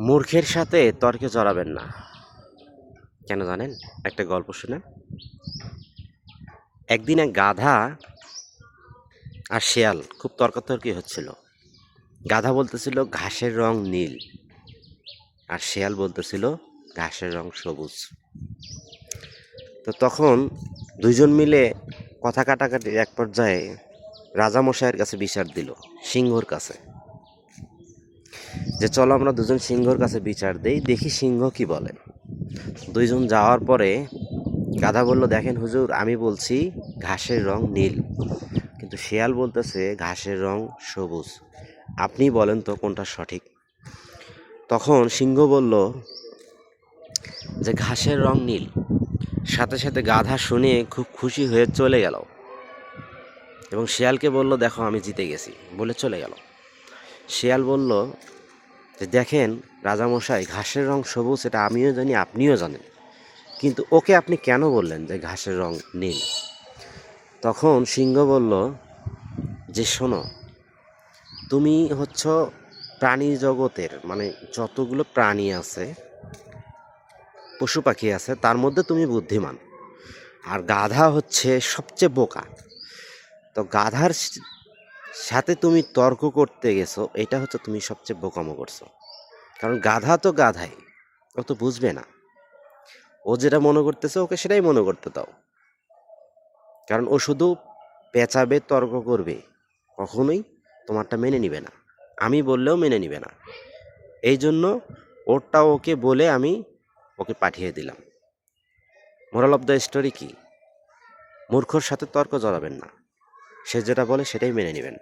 মূর্খের সাথে তর্কে জড়াবেন না। কেন জানেন? একটা গল্প শুনেন। একদিন এক গাধা আর শেয়াল খুব তর্কাতর্কি হচ্ছিল। গাধা বলতেছিল ঘাসের রং নীল, আর শেয়াল বলতেছিল ঘাসের রং সবুজ। তো তখন দুইজন মিলে কথা কাটাকাটির এক পর্যায়ে রাজামশাইয়ের কাছে বিচার দিল, সিংহর কাছে, যে চলো আমরা দুজন সিংহর কাছে বিচার দেই, দেখি সিংহ কি বলে। দুইজন যাওয়ার পরে গাধা বলল, দেখেন হুজুর, আমি বলছি ঘাসের রং নীল, কিন্তু শেয়াল বলতেছে ঘাসের রং সবুজ, আপনি বলেন তো কোনটা সঠিক। তখন সিংহ বলল যে ঘাসের রং নীল। সাথে সাথে গাধা শুনে খুব খুশি হয়ে চলে গেল এবং শেয়ালকে বলল, দেখো আমি জিতে গেছি, বলে চলে গেল। শেয়াল বলল যে দেখেন রাজামশাই, ঘাসের রং সবুজ এটা আমিও জানি, আপনিও জানেন, কিন্তু ওকে আপনি কেন বললেন যে ঘাসের রং নীল? তখন সিংহ বলল যে শোনো, তুমি হচ্ছ প্রাণী জগতের, মানে যতগুলো প্রাণী আছে, পশু পাখি আছে, তার মধ্যে তুমি বুদ্ধিমান, আর গাধা হচ্ছে সবচেয়ে বোকা। তো গাধার সাথে তুমি তর্ক করতে গেছো, এটা হচ্ছে তুমি সবচেয়ে বোকামো করছো। কারণ গাধা তো গাধাই, ও তো বুঝবে না। ও যেটা মনে করতেছে ওকে সেটাই মনে করতে দাও, কারণ ও শুধু পেঁচাবে, তর্ক করবে, কখনোই তোমারটা মেনে নিবে না। আমি বললেও মেনে নিবে না। এই জন্য ওরটা ওকে বলে আমি ওকে পাঠিয়ে দিলাম। মোরাল অফ দ্য স্টোরি কি? মূর্খর সাথে তর্ক জড়াবেন না, সে যেটা বলে সেটাই মেনে নেবেন।